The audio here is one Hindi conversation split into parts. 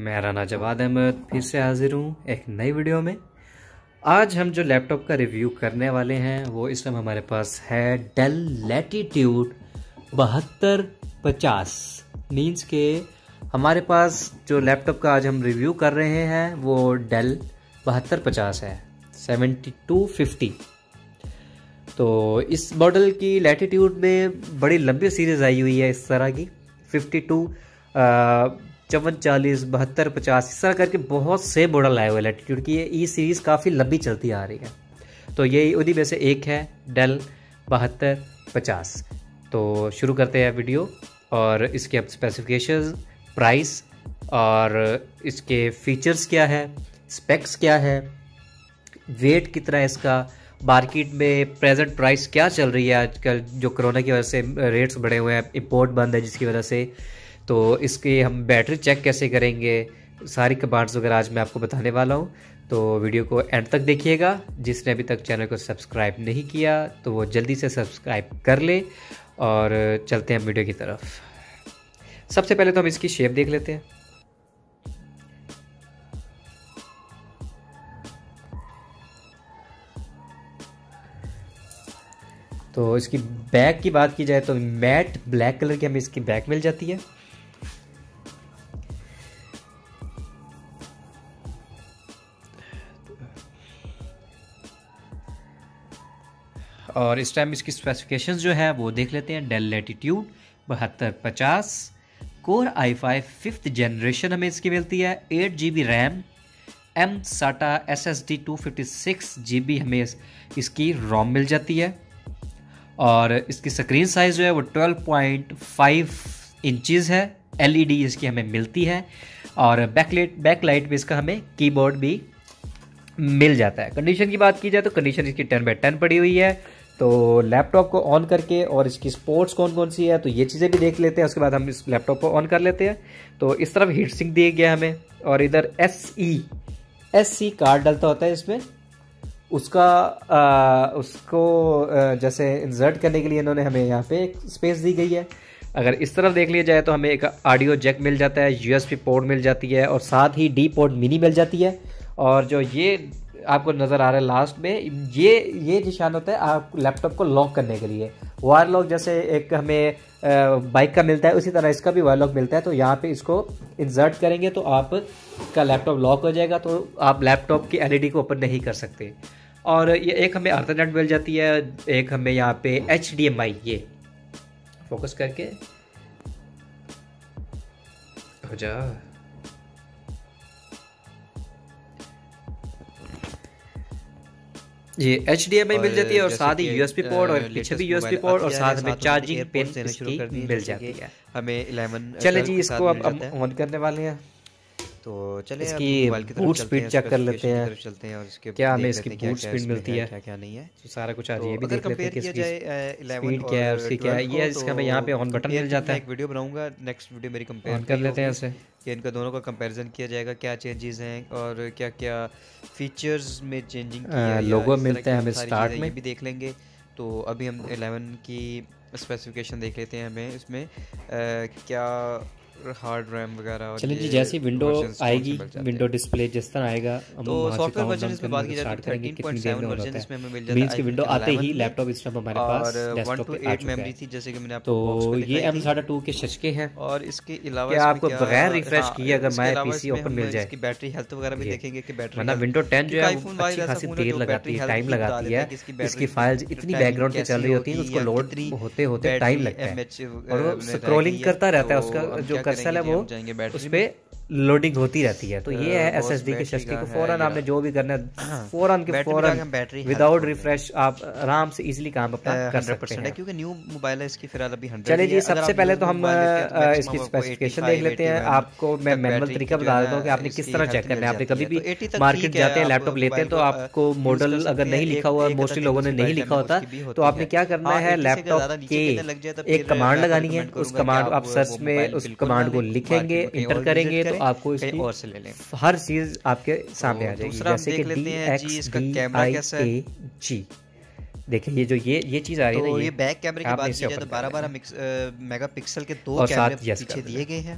मैं राना जवाद अहमद फिर से हाजिर हूँ एक नई वीडियो में। आज हम जो लैपटॉप का रिव्यू करने वाले हैं वो इस टाइम हमारे पास है डेल लैटिट्यूड 7250। मीन्स के हमारे पास जो लैपटॉप का आज हम रिव्यू कर रहे हैं वो डेल 7250 है 7250। तो इस मॉडल की लैटिट्यूड में बड़ी लंबी सीरीज़ आई हुई है इस तरह की 52 54 40 72 50 इस तरह करके बहुत से मॉडल आए हुए लैटिट्यूड की। ये सीरीज़ काफ़ी लंबी चलती आ रही है, तो ये उन्हीं में से एक है डेल 7250। तो शुरू करते हैं वीडियो और इसके अब स्पेसिफिकेशंस, प्राइस और इसके फीचर्स क्या है, स्पेक्स क्या है, वेट कितना है इसका, मार्केट में प्रेजेंट प्राइस क्या चल रही है आजकल जो कोरोना की वजह से रेट्स बढ़े हुए हैं, इंपोर्ट बंद है जिसकी वजह से। तो इसके हम बैटरी चेक कैसे करेंगे, सारी कमांड्स वगैरह आज मैं आपको बताने वाला हूँ। तो वीडियो को एंड तक देखिएगा। जिसने अभी तक चैनल को सब्सक्राइब नहीं किया तो वो जल्दी से सब्सक्राइब कर ले और चलते हैं वीडियो की तरफ। सबसे पहले तो हम इसकी शेप देख लेते हैं। तो इसकी बैक की बात की जाए तो मैट ब्लैक कलर की हमें इसकी बैक मिल जाती है। और इस टाइम इसकी स्पेसिफिकेशंस जो है वो देख लेते हैं। Del latitude 7250 core i5 5th generation हमें इसकी मिलती है। 8 GB RAM, M SATA SSD 256 GB हमें इसकी रोम मिल जाती है। और इसकी स्क्रीन साइज जो है वो 12.5 इंचज़ है। LED इसकी हमें मिलती है और बैकलाइट भी इसका हमें कीबोर्ड भी मिल जाता है। कंडीशन की बात की जाए तो कंडीशन इसकी 10/10 पड़ी हुई है। तो लैपटॉप को ऑन करके और इसकी स्पोर्ट्स कौन कौन सी है तो ये चीज़ें भी देख लेते हैं। उसके बाद हम इस लैपटॉप को ऑन कर लेते हैं। तो इस तरफ हीट सिंक दिया गया हमें और इधर SC कार्ड डलता होता है इसमें, उसको जैसे इंसर्ट करने के लिए इन्होंने हमें यहाँ पे एक स्पेस दी गई है। अगर इस तरफ देख लिया जाए तो हमें एक ऑडियो जैक मिल जाता है, USB पोर्ट मिल जाती है और साथ ही D पोर्ट मिनी मिल जाती है। और जो ये आपको नज़र आ रहा है लास्ट में, ये निशान होता है आप लैपटॉप को लॉक करने के लिए। वायर लॉक जैसे एक हमें बाइक का मिलता है उसी तरह इसका भी वायर लॉक मिलता है। तो यहाँ पे इसको इंसर्ट करेंगे तो आपका लैपटॉप लॉक हो जाएगा, तो आप लैपटॉप की LED को ओपन नहीं कर सकते। और ये एक हमें अर्थनेट मिल जाती है, एक हमें यहाँ पे HDMI, ये फोकस करके हो जा, ये HDMI मिल जाती है और साथ ही USB पोर्ट और पीछे भी USB पोर्ट और साथ में चार्जिंग पिन इसकी मिल जाती है हमें 11। चले जी इसको अब ऑन करने वाले हैं। तो चले इसकी बूट स्पीड चेक कर लेते हैं, चलते हैं और इसके क्या हमें इसकी बूट स्पीड मिलती है, क्या क्या नहीं है, तो सारा कुछ आज ये भी देख लेते हैं कि इसकी स्पीड क्या है, उसकी क्या है। ये इसका हमें यहाँ पे ऑन बटन मिल जाता है। एक वीडियो बनाऊंगा, नेक्स्ट वीडियो मेरी कंपेयर कर लेते हैं इसे कि इनका दोनों का कंपैरिजन किया जाएगा, क्या चेंजेस हैं और क्या क्या फीचर्स में चेंजिंग की है। लोगो मिलता है हमें स्टार्ट में, ये भी देख लेंगे। तो अभी हम 11 की स्पेसिफिकेशन देख लेते हैं। हमें इसमें क्या हार्ड रैम वगैरह। चलिए जी, जैसी विंडो आएगी, विंडो डिस्प्ले जिस तरह आएगा, तो सॉफ्टवेयर वर्जन इसमें बात की जाए तो 13.7 वर्जन इसमें हमें मिल जाता है। मींस की विंडो आते ही लैपटॉप इस टाइम हमारे पास डेस्कटॉप पे आ चुका है। मेमोरी थी जैसे कि मैंने आपको तो ये M SATA 2 के शचके हैं। और इसके अलावा क्या आपको बगैर रिफ्रेश किए अगर माय PC ओपन मिल जाए, इसकी बैटरी हेल्थ वगैरह भी देखेंगे कि बैटरी, वरना विंडो 10 जो है अच्छी खासी देर लगाती है, टाइम लगाती है। इसकी फाइल्स इतनी बैकग्राउंड पे चल रही होती है, उसको लोड होते होते टाइम लगता है और स्क्रॉलिंग करता रहता है। उसका जो कर्सर है वो उस पे लोडिंग होती रहती है। तो ये है SSD के शक्ति को फौरन आपने जो भी करना है फौरन के फौरन विदाउट रिफ्रेश आप आराम से इजीली काम अपना कर सकते हैं, क्योंकि न्यू मोबाइल है इसकी फिलहाल अभी 100। चलिए जी, सबसे पहले तो हम इसकी स्पेसिफिकेशन देख लेते हैं। आपको मैं मैनुअल तरीका बता देता हूँ कि आपने किस तरह चेक करना है। आपने कभी भी मार्केट जाते हैं लैपटॉप लेते हैं तो आपको मॉडल अगर नहीं लिखा हुआ, मोस्टली लोगों ने नहीं लिखा होता, तो आपने क्या करना है, लैपटॉप के एक कमांड लगानी है। उस कमांड आप सर्च में उस कमांड को लिखेंगे, इंटर करेंगे तो आपको इसकी और से ले लें, हर चीज आपके सामने आ जाएगी। जैसे कि DXDIAG, देखिए ये जो ये चीज आ रही है ना, ये बैक कैमरे की बात की जाए तो 12 मेगापिक्सल के 2 कैमरे पीछे दिए गए हैं।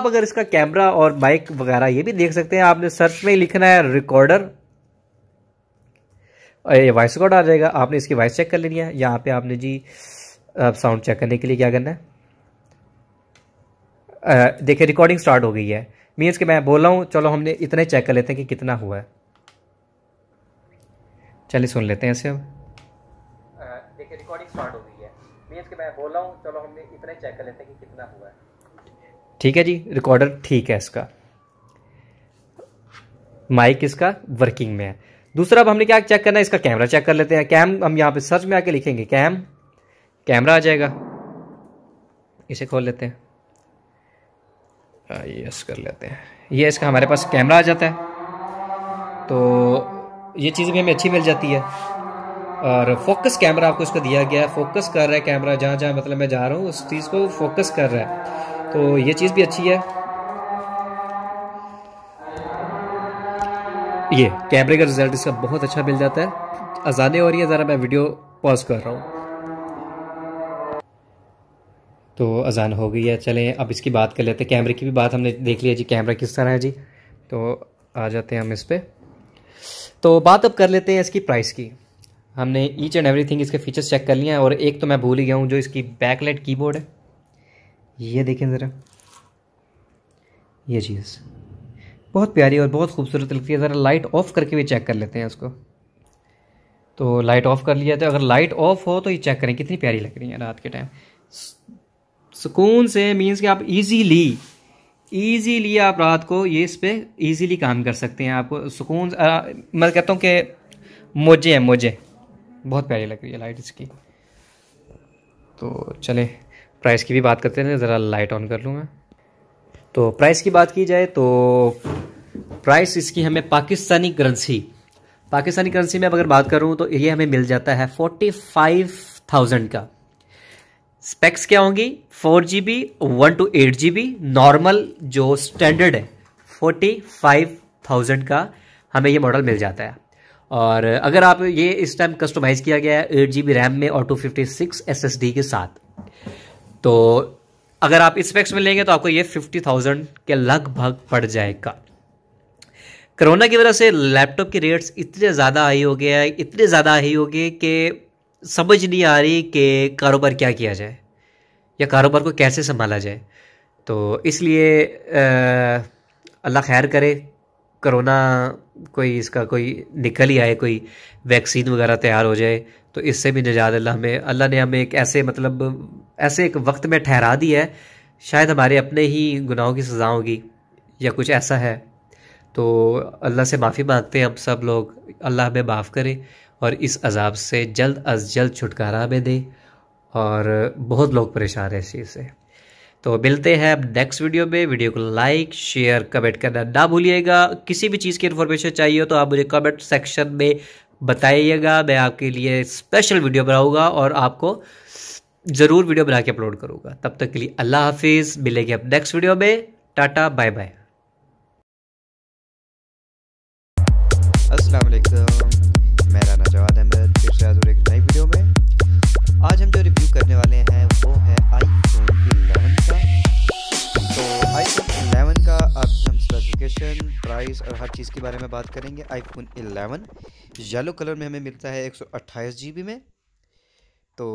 आप अगर इसका कैमरा और माइक वगैरह ये भी देख सकते हैं, आपने सर्च में ही लिखना है रिकॉर्डर, ये वॉइस रिकॉर्ड आ जाएगा, आपने इसकी वॉइस चेक कर लेनी है। यहाँ पे आपने जी साउंड चेक करने के लिए क्या करना है, देखिए रिकॉर्डिंग स्टार्ट हो गई है, मीन्स कि मैं बोल रहा हूँ। चलो हमने इतना चेक कर लेते हैं कि कितना हुआ है। चलिए सुन लेते हैं इसे अब। देखिए रिकॉर्डिंग स्टार्ट हो गई है, मीन्स कि मैं बोल रहा हूँ। चलो हमने इतना चेक कर लेते हैं कि कितना हुआ है। ठीक है जी, रिकॉर्डर ठीक है, इसका माइक इसका वर्किंग में है। दूसरा अब हमने क्या चेक करना है, इसका कैमरा चेक कर लेते हैं। कैम हम यहाँ पे सर्च में आके लिखेंगे कैमरा आ जाएगा। इसे खोल लेते हैं, यस कर लेते हैं। ये इसका हमारे पास कैमरा आ जाता है, तो ये चीज़ भी हमें अच्छी मिल जाती है। और फोकस कैमरा आपको इसका दिया गया है, फोकस कर रहा है कैमरा, जहाँ जहाँ मतलब मैं जा रहा हूँ उस चीज़ को फोकस कर रहा है, तो ये चीज़ भी अच्छी है। ये कैमरे का रिजल्ट इसका बहुत अच्छा मिल जाता है। अजाने हो रही है, ज़रा मैं वीडियो पॉज कर रहा हूँ। तो अजान हो गई है, चलें अब इसकी बात कर लेते हैं। कैमरे की भी बात हमने देख लिया जी, कैमरा किस तरह है जी। तो आ जाते हैं हम इस पर। तो बात अब कर लेते हैं इसकी प्राइस की। हमने ईच एंड एवरीथिंग इसके फीचर्स चेक कर लिए हैं, और एक तो मैं भूल ही गया हूँ, जो इसकी बैकलाइट कीबोर्ड है, ये देखें ज़रा, ये चीज़ बहुत प्यारी और बहुत खूबसूरत लगती है। ज़रा लाइट ऑफ करके भी चेक कर लेते हैं उसको। तो लाइट ऑफ कर लिया, तो अगर लाइट ऑफ हो तो ये चेक करें कितनी प्यारी लग रही है रात के टाइम, सुकून से। मीन्स कि आप इजीली आप रात को ये इस पर ईजीली काम कर सकते हैं। आपको सुकून, मैं कहता हूँ कि मोजे बहुत प्यारी लग रही है लाइट इसकी। तो चले प्राइस की भी बात करते हैं, ज़रा लाइट ऑन कर लूँ मैं। तो प्राइस की बात की जाए तो प्राइस इसकी हमें पाकिस्तानी करेंसी में अगर बात करूँ तो ये हमें मिल जाता है 45,000 का। स्पेक्स क्या होंगी, 4GB 1 to 8GB नॉर्मल जो स्टैंडर्ड है, 45,000 का हमें ये मॉडल मिल जाता है। और अगर आप ये इस टाइम कस्टमाइज़ किया गया है 8GB रैम में और 256 SSD के साथ, तो अगर आप स्पेक्स में लेंगे तो आपको ये 50,000 के लगभग पड़ जाएगा। कोरोना की वजह से लैपटॉप के रेट्स इतने ज़्यादा हाई हो गए कि समझ नहीं आ रही कि कारोबार क्या किया जाए या कारोबार को कैसे संभाला जाए। तो इसलिए अल्लाह खैर करे, कोरोना इसका कोई निकल ही आए, कोई वैक्सीन वगैरह तैयार हो जाए, तो इससे भी निजात अल्लाह ने हमें एक ऐसे एक वक्त में ठहरा दिया है। शायद हमारे अपने ही गुनाहों की सज़ा होगी या कुछ ऐसा है। तो अल्लाह से माफ़ी मांगते हैं हम सब लोग, अल्लाह हमें माफ़ करे और इस अज़ाब से जल्द अज जल्द छुटकारा हमें दे। और बहुत लोग परेशान हैं इस चीज़ से। तो मिलते हैं अब नेक्स्ट वीडियो में। वीडियो को लाइक शेयर कमेंट करना ना भूलिएगा। किसी भी चीज़ की इन्फॉर्मेशन चाहिए तो आप मुझे कमेंट सेक्शन में बताइएगा, मैं आपके लिए स्पेशल वीडियो बनाऊँगा और आपको ज़रूर वीडियो बना के अपलोड करूँगा। तब तक के लिए अल्लाह हाफिज़, मिलेंगे अब नेक्स्ट वीडियो में। Tata bye bye. अस्सलाम वालेकुम, मेरा नाम जवाद अहमद, फिर से हाज़िर एक नई वीडियो में। आज हम जो रिव्यू करने वाले हैं वो है iPhone 11 का। तो iPhone 11 का अब हम स्पेसिफिकेशन, प्राइस और हर चीज़ के बारे में बात करेंगे। iPhone 11 येलो कलर में हमें मिलता है 128 GB में। तो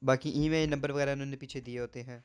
बाकी ईमेल नंबर वगैरह उन्होंने पीछे दिए होते हैं।